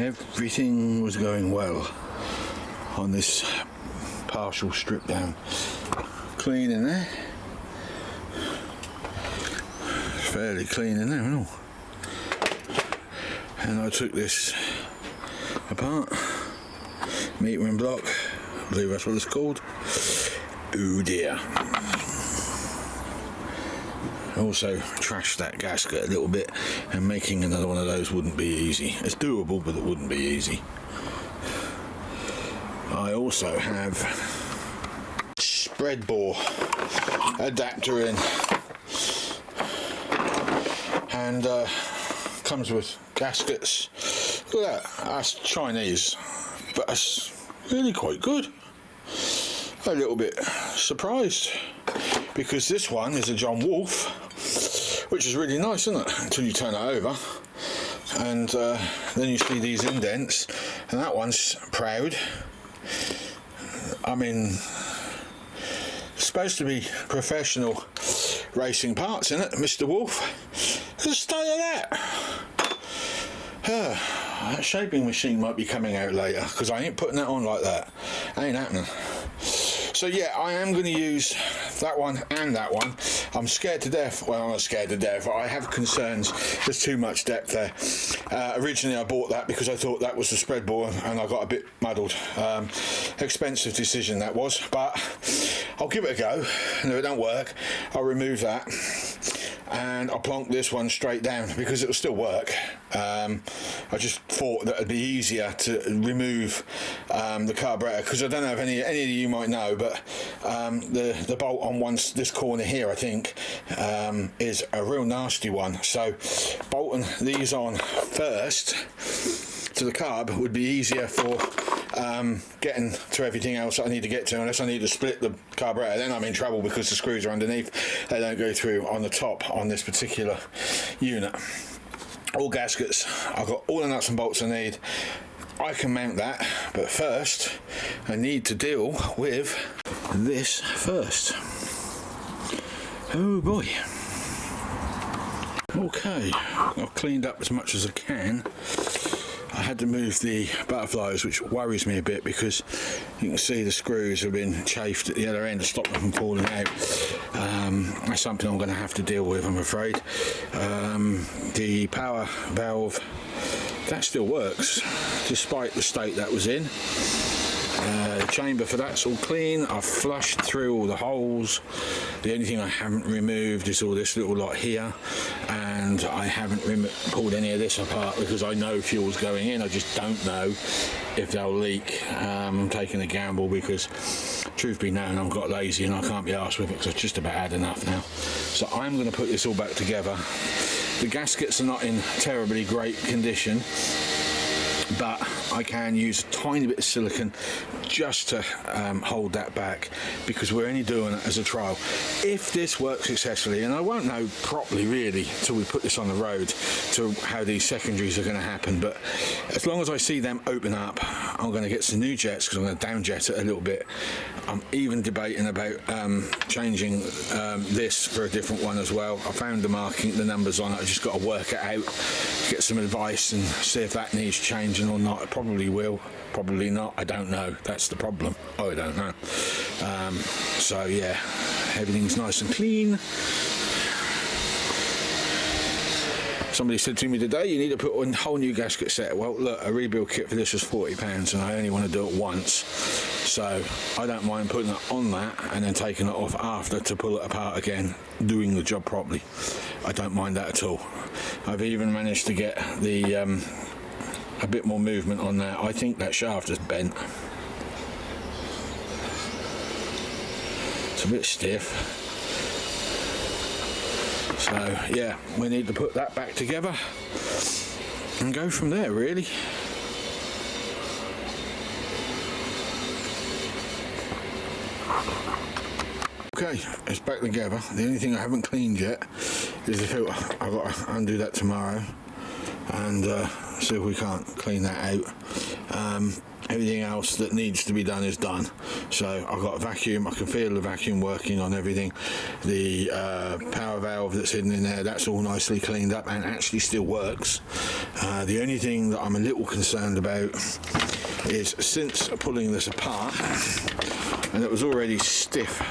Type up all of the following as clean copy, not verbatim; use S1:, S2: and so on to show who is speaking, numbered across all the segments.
S1: everything was going well on this partial strip down. Clean in there, fairly clean in there and all. And I took this apart, metering block, I believe that's what it's called. Oh dear. Also trashed that gasket a little bit, and making another one of those wouldn't be easy. It's doable, but it wouldn't be easy. I also have spread bore adapter in, and comes with gaskets. Look at that, that's Chinese, but that's really quite good. A little bit surprised, because this one is a John Wolfe, which is really nice, isn't it, until you turn it over, and then you see these indents, and that one's proud. I mean, it's supposed to be professional racing parts in it, Mr. Wolfe. Let's start at that. That shaping machine might be coming out later, because I ain't putting that on like that. Ain't happening. So yeah, I am going to use that one and that one. I'm scared to death. Well, I'm not scared to death. I have concerns. There's too much depth there. Originally I bought that because I thought that was the spread bore, and I got a bit muddled. Expensive decision that was, but I'll give it a go, and if it don't work, I'll remove that. And I'll plonk this one straight down because it'll still work. I just thought that it'd be easier to remove the carburetor, because I don't know if any of you might know, but the bolt on this corner here, I think, is a real nasty one. So bolting these on first to the carb would be easier for getting to everything else that I need to get to, unless I need to split the carburetor. Then I'm in trouble because the screws are underneath. They don't go through on the top on this particular unit. All gaskets, I've got all the nuts and bolts I need. I can mount that, but first I need to deal with this first. Oh boy. Okay, I've cleaned up as much as I can. I had to move the butterflies, which worries me a bit, because you can see the screws have been chafed at the other end to stop them from falling out. That's something I'm going to have to deal with, I'm afraid. The power valve, that still works despite the state that was in. The chamber for that's all clean. I've flushed through all the holes. The only thing I haven't removed is all this little lot here, and I haven't pulled any of this apart because I know fuel's going in. I just don't know if they'll leak. I'm taking a gamble because, truth be known, I've got lazy and I can't be arsed with it because I've just about had enough now. So I'm going to put this all back together. The gaskets are not in terribly great condition, but I can use a tiny bit of silicone just to hold that back, because we're only doing it as a trial. If this works successfully, and I won't know properly really till we put this on the road to how these secondaries are going to happen, but as long as I see them open up, I'm going to get some new jets, because I'm going to down jet it a little bit. I'm even debating about changing this for a different one as well. I found the marking, the numbers on it. I just got to work it out, get some advice and see if that needs changing or not. It probably will, probably not, I don't know. That's the problem. I don't know. So yeah, everything's nice and clean. Somebody said to me today, you need to put a whole new gasket set. Well, look, a rebuild kit for this was £40 and I only want to do it once, so I don't mind putting it on that and then taking it off after to pull it apart again, doing the job properly. I don't mind that at all. I've even managed to get the a bit more movement on that. I think that shaft is bent. It's a bit stiff. So yeah, we need to put that back together and go from there, really. Okay, it's back together. The only thing I haven't cleaned yet is the filter. I've got to undo that tomorrow and see if we can't clean that out. everything else that needs to be done is done. So I've got a vacuum, I can feel the vacuum working on everything. The power valve that's hidden in there, that's all nicely cleaned up and actually still works. The only thing that I'm a little concerned about is, since pulling this apart, and it was already stiff,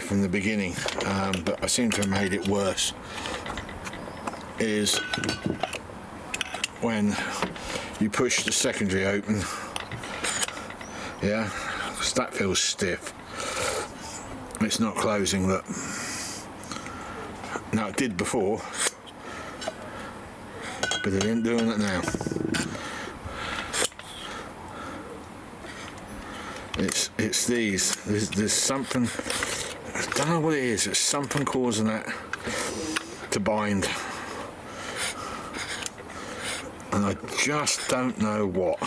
S1: from the beginning, but I seem to have made it worse, is when you push the secondary open, yeah, because that feels stiff. It's not closing, look. Now, it did before, but it ain't doing it now. It's these. There's something, I don't know what it is, it's something causing that to bind. And I just don't know what.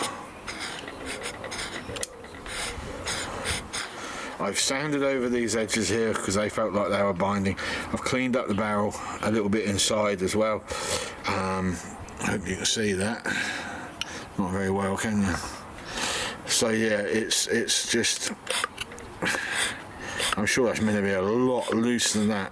S1: I've sanded over these edges here because they felt like they were binding. I've cleaned up the barrel a little bit inside as well. I hope you can see that. Not very well, can you? So yeah, it's just, I'm sure that's meant to be a lot looser than that.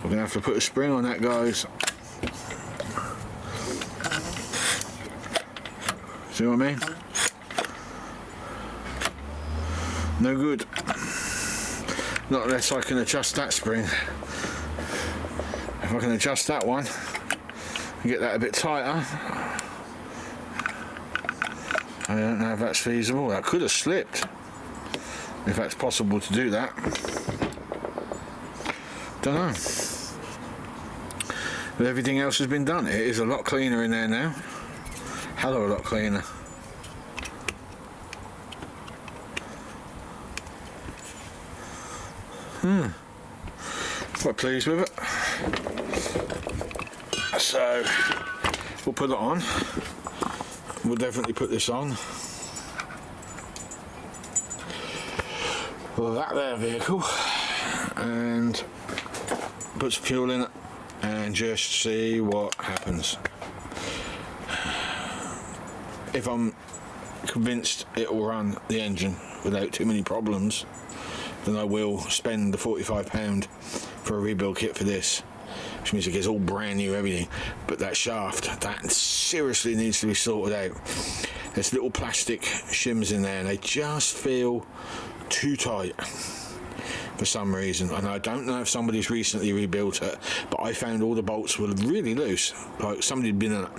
S1: We're gonna have to put a spring on that, guys. See what I mean? No good. Not unless I can adjust that spring. If I can adjust that one and get that a bit tighter. I don't know if that's feasible. That could have slipped, if that's possible to do that. Don't know. But everything else has been done. It is a lot cleaner in there now. Hell of a lot cleaner. Quite pleased with it. So we'll put it on. We'll definitely put this on. Well, that there vehicle, and put some fuel in it and just see what happens. If I'm convinced it will run the engine without too many problems, then I will spend the £45 for a rebuild kit for this, which means it gets all brand new everything. But that shaft, that seriously needs to be sorted out. There's little plastic shims in there and they just feel too tight for some reason, and I don't know if somebody's recently rebuilt it, but I found all the bolts were really loose, like somebody had been in it.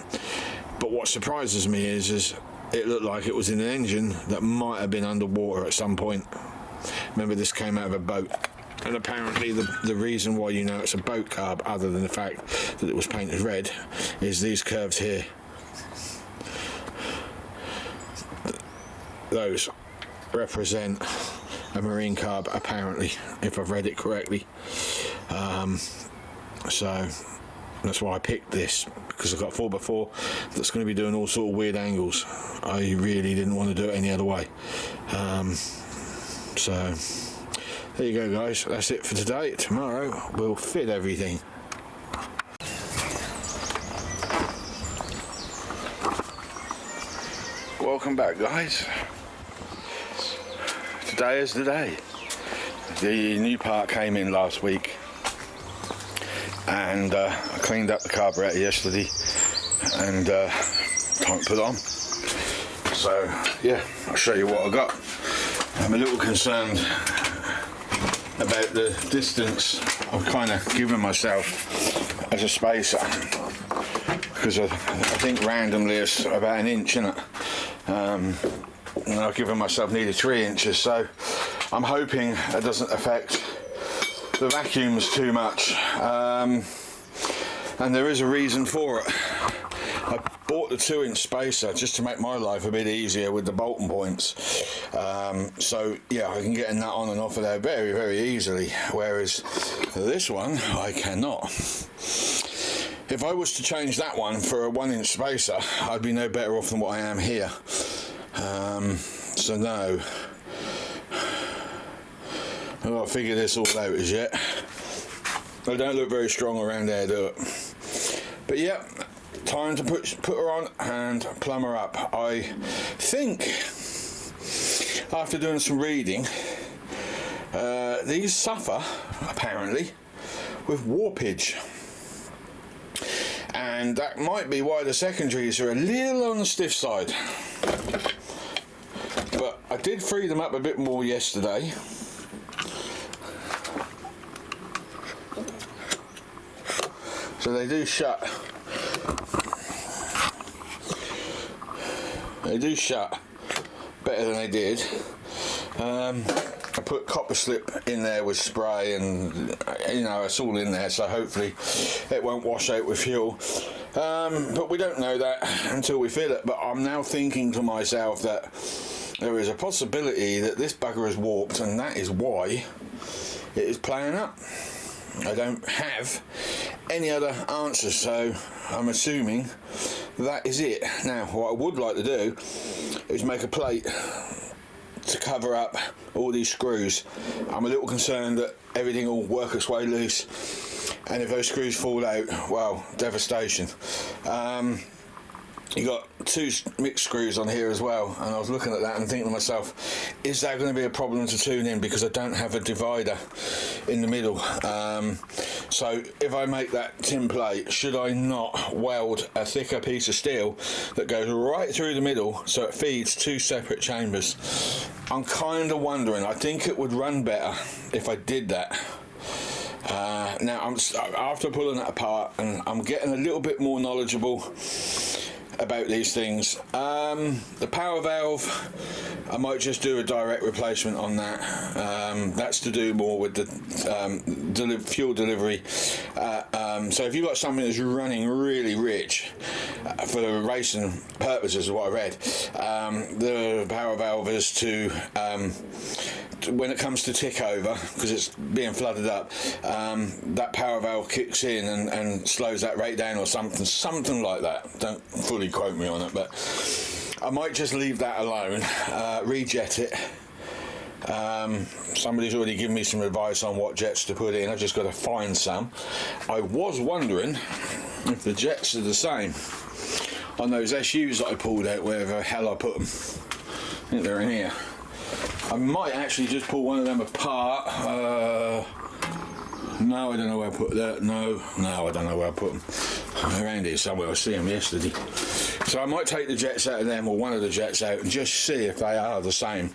S1: But what surprises me is it looked like it was in an engine that might have been underwater at some point. Remember, this came out of a boat, and apparently the reason why you know it's a boat carb, other than the fact that it was painted red, is these curves here. Those represent a marine carb, apparently, if I've read it correctly. So that's why I picked this, because I've got 4x4 that's going to be doing all sort of weird angles. I really didn't want to do it any other way. So there you go, guys. That's it for today. Tomorrow we'll fit everything. Welcome back, guys. Today is the day. The new part came in last week, and I cleaned up the carburetor yesterday and time to put it on. So yeah, I'll show you what I got. I'm a little concerned about the distance I've kind of given myself as a spacer, because I think randomly it's about 1 inch, isn't it? And I've given myself nearly 3 inches, so I'm hoping that doesn't affect the vacuums too much, and there is a reason for it. I bought the 2-inch spacer just to make my life a bit easier with the bolting points, so yeah, I can get that on and off of there very, very easily, whereas this one I cannot. If I was to change that one for a 1 inch spacer, I'd be no better off than what I am here. So no, I've got to figure this all out as yet. I don't look very strong around there, do it? But yeah, time to put her on and plumb her up. I think, after doing some reading, these suffer, apparently, with warpage. And that might be why the secondaries are a little on the stiff side. But I did free them up a bit more yesterday. So they do shut. They do shut better than they did. I put copper slip in there with spray, and you know, it's all in there, so hopefully it won't wash out with fuel. But we don't know that until we fill it. But I'm now thinking to myself that there is a possibility that this bugger has warped, and that is why it is playing up. I don't have any other answers, so I'm assuming that is it. Now, what I would like to do is make a plate to cover up all these screws. I'm a little concerned that everything will work its way loose, and if those screws fall out, well, devastation. You got 2 mixed screws on here as well, and I was looking at that and thinking to myself, is that going to be a problem to tune in, because I don't have a divider in the middle. So if I make that tin plate, should I not weld a thicker piece of steel that goes right through the middle so it feeds 2 separate chambers? I'm kind of wondering. I think it would run better if I did that. Now, after pulling that apart, and I'm getting a little bit more knowledgeable about these things. The power valve, I might just do a direct replacement on that. That's to do more with the fuel delivery. So if you've got something that's running really rich for the racing purposes, is what I read, the power valve is to when it comes to tick over, because it's being flooded up, that power valve kicks in and slows that rate down, or something like that. Don't fully quote me on it, but I might just leave that alone, rejet it. Somebody's already given me some advice on what jets to put in. I've just got to find some. I was wondering if the jets are the same on those SUs that I pulled out, wherever the hell I put them. I think they're in here. I might actually just pull one of them apart. No, I don't know where I put that. No, I don't know where I put them. Around here somewhere. I see them yesterday. So I might take the jets out of them, or one of the jets out, and just see if they are the same.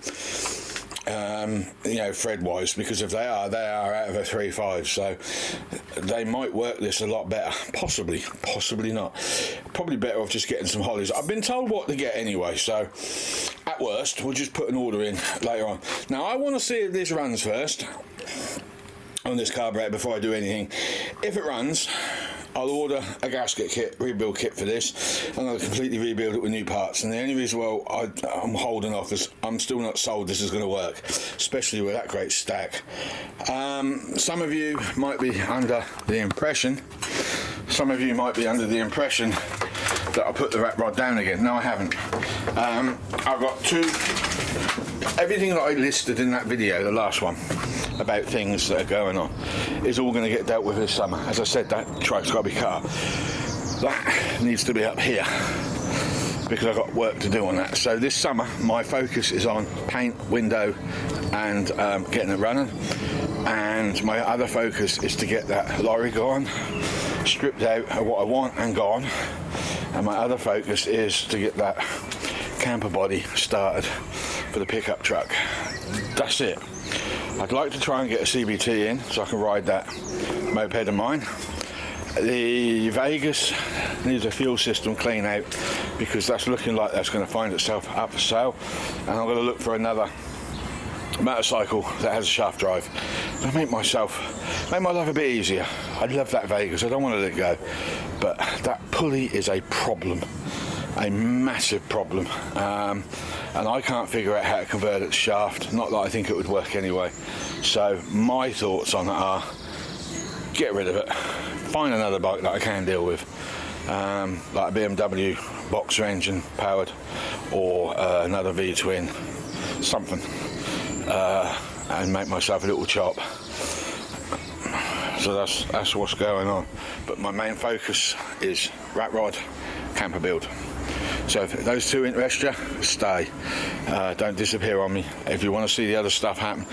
S1: You know, thread-wise, because if they are out of a 3.5, so they might work this a lot better. Possibly not. Probably better off just getting some hollies. I've been told what to get anyway, so at worst we'll just put an order in later on. Now I want to see if this runs first on this carburetor before I do anything. If it runs, I'll order a gasket kit, rebuild kit for this, and I'll completely rebuild it with new parts. And the only reason I'm holding off is I'm still not sold this is going to work, especially with that great stack. Some of you might be under the impression that I put the rat rod down again. No, I haven't. I've got everything that I listed in that video, the last one, about things that are going on, is all going to get dealt with this summer. As I said, that truck's got to be cut up. That needs to be up here, because I've got work to do on that. So this summer, my focus is on paint, window, and getting it running. And my other focus is to get that lorry gone, stripped out of what I want and gone. And my other focus is to get that camper body started for the pickup truck. That's it. I'd like to try and get a CBT in so I can ride that moped of mine. The Vegas needs a fuel system clean out, because that's looking like that's going to find itself up for sale, and I'm going to look for another motorcycle that has a shaft drive. I'll make my life a bit easier. I love that Vegas, I don't want to let it go, but that pulley is a problem, a massive problem, and I can't figure out how to convert it to shaft. Not that I think it would work anyway. So my thoughts on it are, get rid of it, find another bike that I can deal with, like a BMW Boxer engine powered, or another V-twin, something, and make myself a little chop. So that's what's going on. But my main focus is ratrod camper build. So if those two interest you, stay. Don't disappear on me. If you want to see the other stuff happen,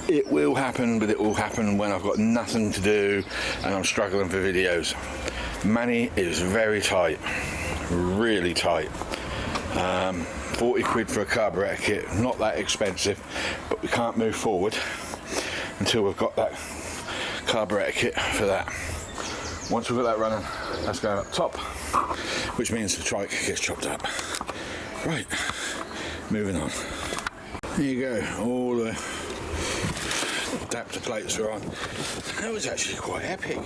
S1: it will happen, but it will happen when I've got nothing to do and I'm struggling for videos. Money is very tight, really tight. 40 quid for a carburetor kit, not that expensive, but we can't move forward until we've got that carburetor kit for that. Once we've got that running, let's go up top, which means the trike gets chopped up. Right, moving on. There you go, all the adapter plates are on. That was actually quite epic.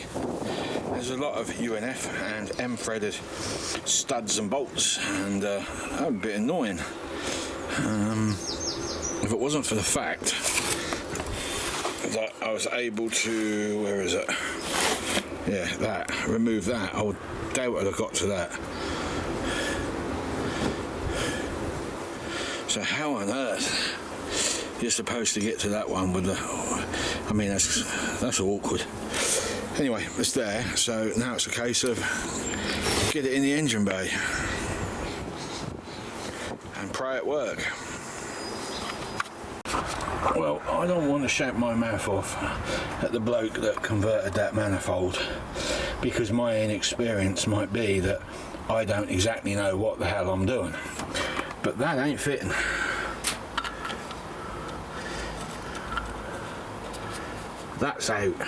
S1: There's a lot of UNF and M-threaded studs and bolts, and that was a bit annoying. If it wasn't for the fact that I was able to, where is it? Yeah, remove that. I would doubt I'd have got to that. So how on earth you're supposed to get to that one with the, I mean, that's awkward. Anyway, it's there, so now it's a case of get it in the engine bay and pray it work. Well, I don't want to shout my mouth off at the bloke that converted that manifold, because my inexperience might be that I don't exactly know what the hell I'm doing. But that ain't fitting. That's out.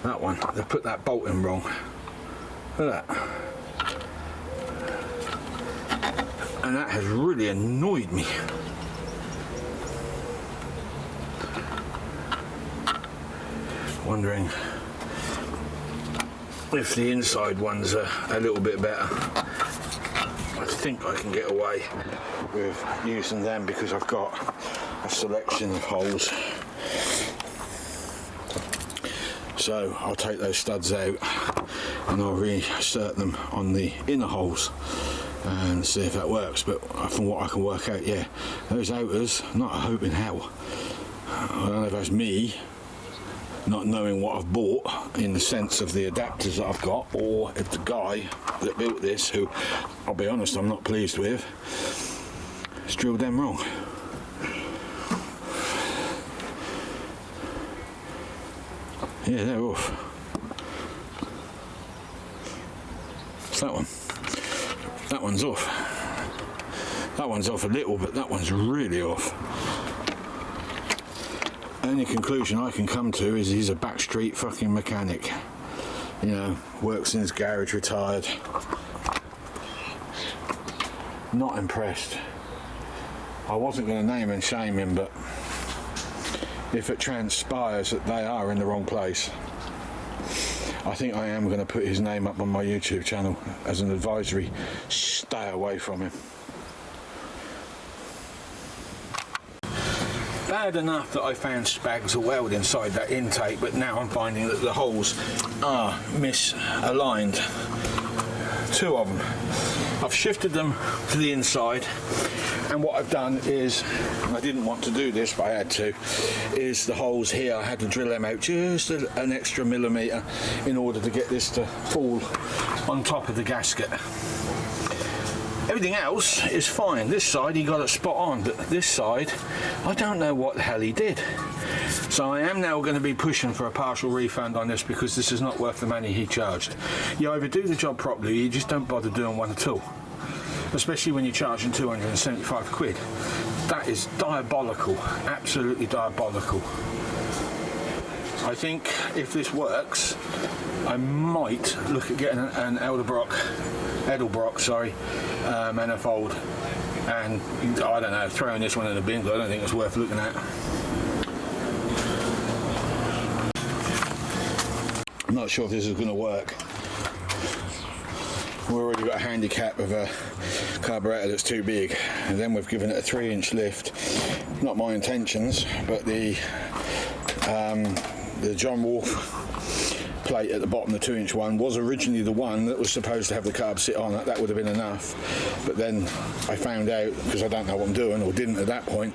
S1: That one, they put that bolt in wrong. Look at that. And that has really annoyed me. Wondering if the inside ones are a little bit better. I think I can get away with using them because I've got a selection of holes. So I'll take those studs out and I'll reinsert them on the inner holes and see if that works. But from what I can work out, yeah, those outers, not a hope in hell. I don't know if that's me not knowing what I've bought in the sense of the adapters that I've got, or if the guy that built this, who I'll be honest I'm not pleased with, has drilled them wrong. Yeah, they're off. It's that one. That one's off. That one's off a little, but that one's really off. Only conclusion I can come to is he's a backstreet fucking mechanic. You know, works in his garage, retired. Not impressed. I wasn't going to name and shame him, but if it transpires that they are in the wrong place, I think I am going to put his name up on my YouTube channel as an advisory. Stay away from him. Bad enough that I found spags of weld inside that intake, but now I'm finding that the holes are misaligned. Two of them. I've shifted them to the inside, and what I've done is, I didn't want to do this but I had to, is the holes here, I had to drill them out just an extra millimetre in order to get this to fall on top of the gasket. Everything else is fine. This side he got it spot on, but this side I don't know what the hell he did. So I am now going to be pushing for a partial refund on this, because this is not worth the money he charged. You either do the job properly, you just don't bother doing one at all. Especially when you're charging 275 quid. That is diabolical, absolutely diabolical. I think if this works, I might look at getting an Edelbrock manifold, and I don't know, throwing this one in the bin, but I don't think it's worth looking at. I'm not sure if this is going to work. we've already got a handicap of a carburetor that's too big, and then we've given it a 3-inch lift. Not my intentions, but the John Wolfe plate at the bottom, the 2-inch one, was originally the one that was supposed to have the carb sit on it. That would have been enough, but then I found out, because I don't know what I'm doing, or didn't at that point,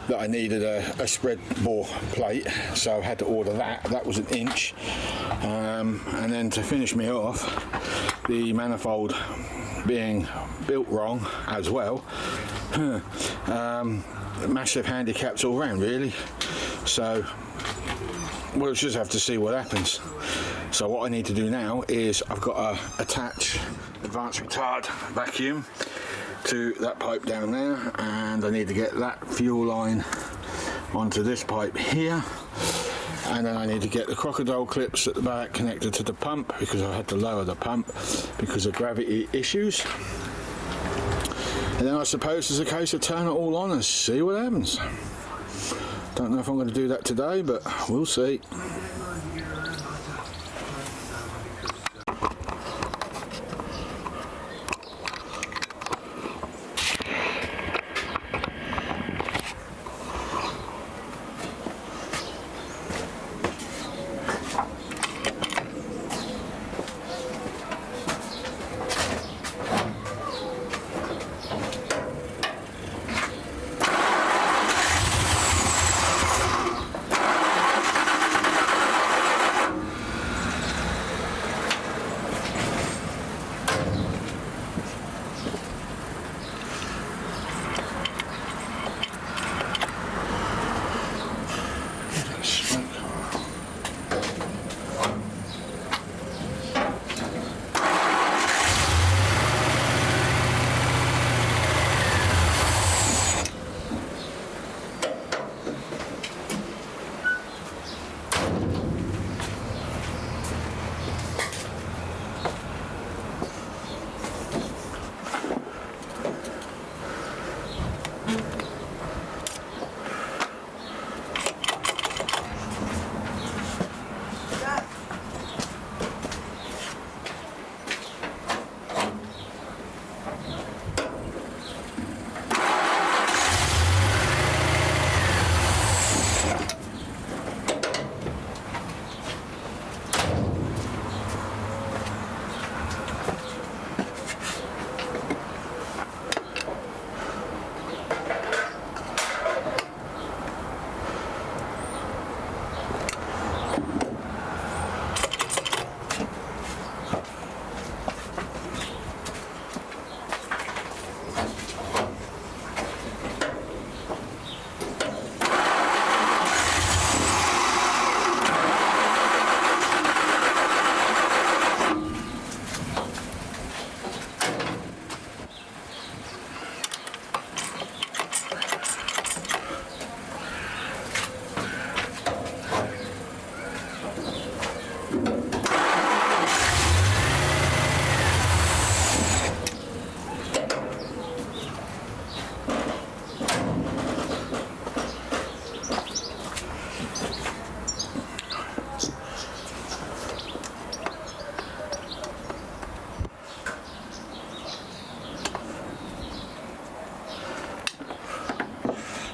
S1: that I needed a spread bore plate, so I had to order that. That was 1 inch, and then to finish me off, the manifold being built wrong as well, massive handicaps all round really. So we'll just have to see what happens. So what I need to do now is I've got to attach advanced retard vacuum to that pipe down there, and I need to get that fuel line onto this pipe here, and then I need to get the crocodile clips at the back connected to the pump, because I had to lower the pump because of gravity issues. And then I suppose it's a case of turn it all on and see what happens. Don't know if I'm going to do that today, but we'll see.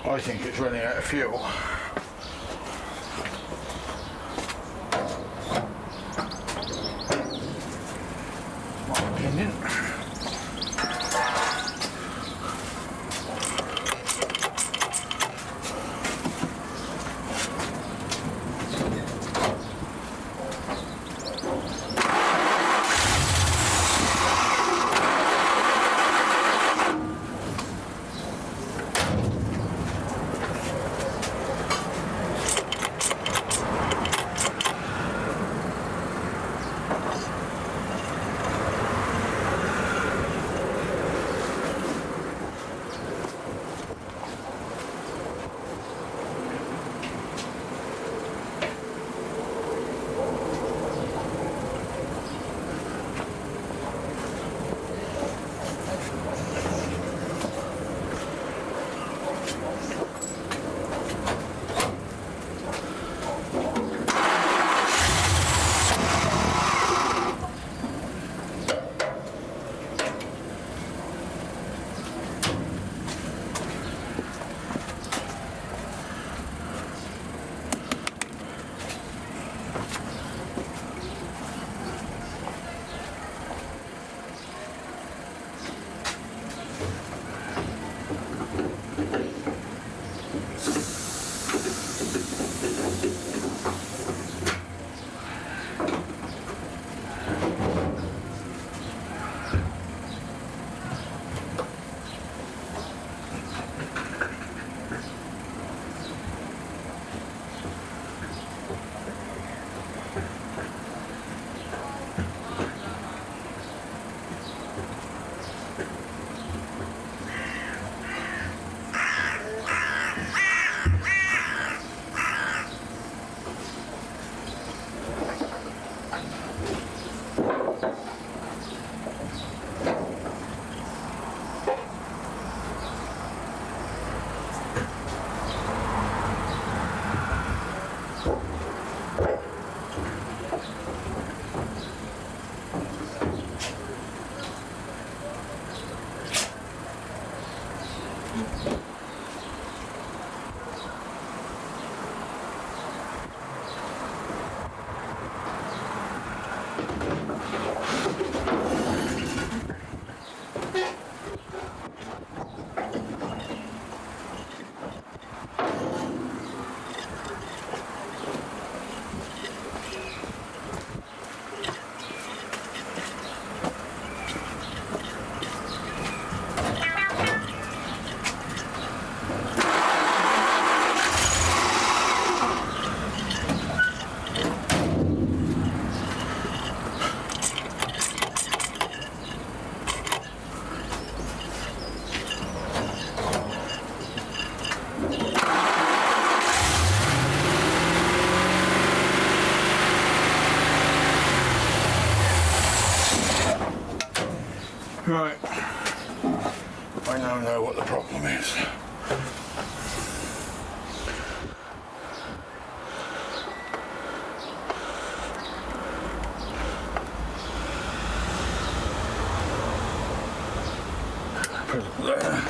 S1: I think it's running out of fuel. My opinion. Right, I now know what the problem is. Put it there.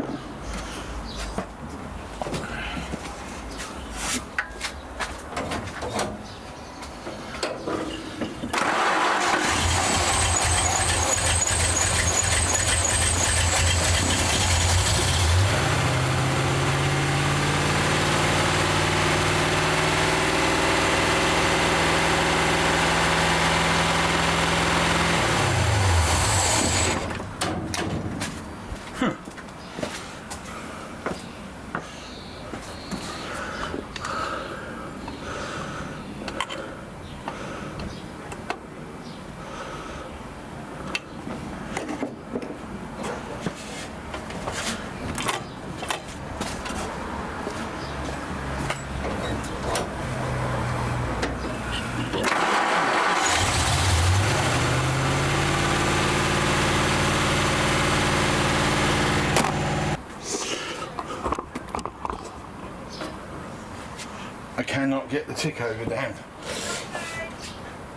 S1: I cannot get the tick over down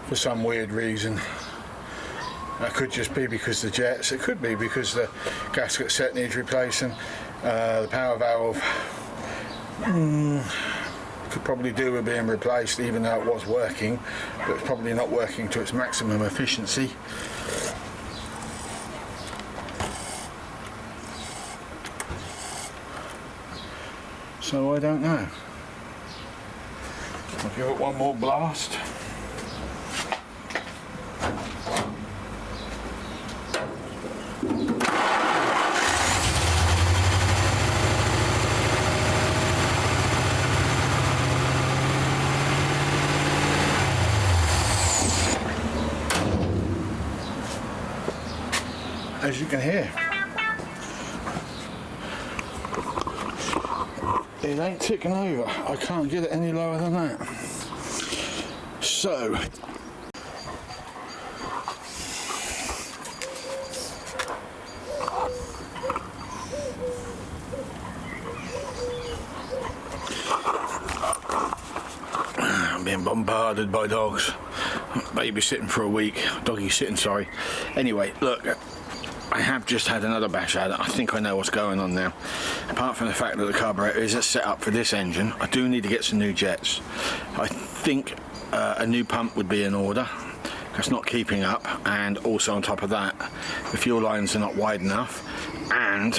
S1: for some weird reason. That could just be because the jets, it could be because the gasket set needs replacing, the power valve could probably do with being replaced even though it was working, but it's probably not working to its maximum efficiency. So I don't know. I'll give it one more blast. As you can hear, it ain't ticking over. I can't get it any lower than that. So I'm being bombarded by dogs. Babysitting for a week. Doggy sitting, sorry. Anyway, look, I have just had another bash at it. I think I know what's going on now. Apart from the fact that the carburetor is set up for this engine, I do need to get some new jets. I think a new pump would be in order. That's not keeping up, and also on top of that, the fuel lines are not wide enough, and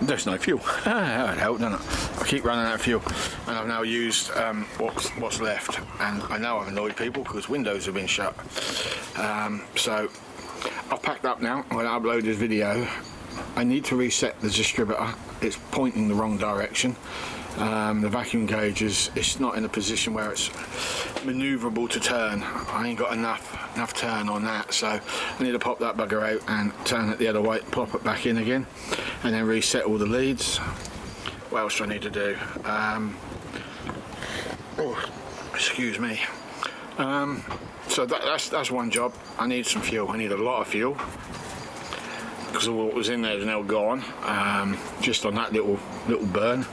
S1: there's no fuel. That helped, doesn't it? I keep running out of fuel, and I've now used what's left, and I know I've annoyed people because windows have been shut. So I've packed up now. I'm going to upload this video. I need to reset the distributor. It's pointing the wrong direction. The vacuum gauge it's not in a position where it's manoeuvrable to turn. I ain't got enough turn on that, so I need to pop that bugger out and turn it the other way, pop it back in again, and then reset all the leads. What else do I need to do? Oh, excuse me. So that's one job. I need some fuel. I need a lot of fuel because what was in there is now gone. Just on that little burn.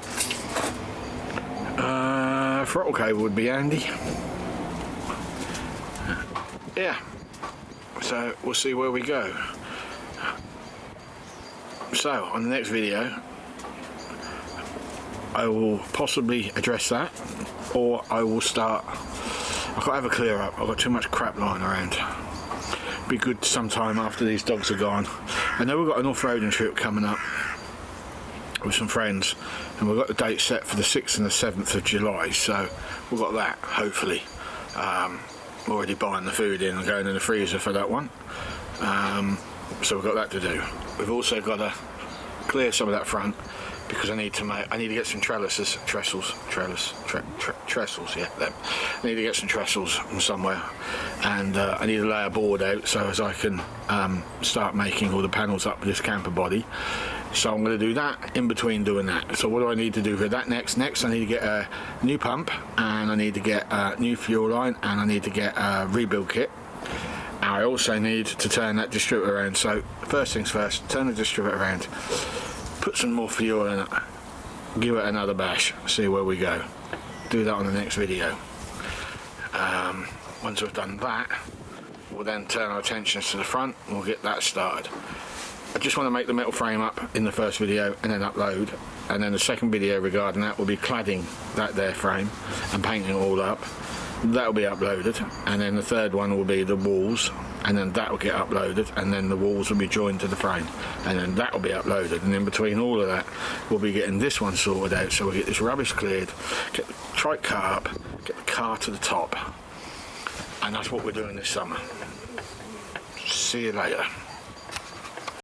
S1: Throttle cable would be handy. Yeah. So we'll see where we go. So on the next video, I will possibly address that, or I will start. I've got to have a clear up. I've got too much crap lying around. Be good sometime after these dogs are gone. I know we've got an off-roading trip coming up with some friends, and we've got the date set for the 6th and the 7th of July, so we've got that, hopefully. Already buying the food in and going in the freezer for that one. So we've got that to do. We've also got to clear some of that front because I need to get some trestles, yeah, them. I need to get some trestles from somewhere, and I need to lay a board out so as I can start making all the panels up with this camper body. So I'm going to do that in between doing that. So what do I need to do for that next? Next I need to get a new pump, and I need to get a new fuel line, and I need to get a rebuild kit, I also need to turn that distributor around, so first things first, turn the distributor around, put some more fuel in it, give it another bash, see where we go. Do that on the next video. Once we've done that, we'll then turn our attention to the front and we'll get that started. I just want to make the metal frame up in the first video and then upload, and then the second video regarding that will be cladding that there frame and painting it all up. That will be uploaded, and then the third one will be the walls, and then that will get uploaded, and then the walls will be joined to the frame, and then that will be uploaded, and in between all of that we'll be getting this one sorted out, so we'll get this rubbish cleared, get the trike car up, get the car to the top, and that's what we're doing this summer. See you later.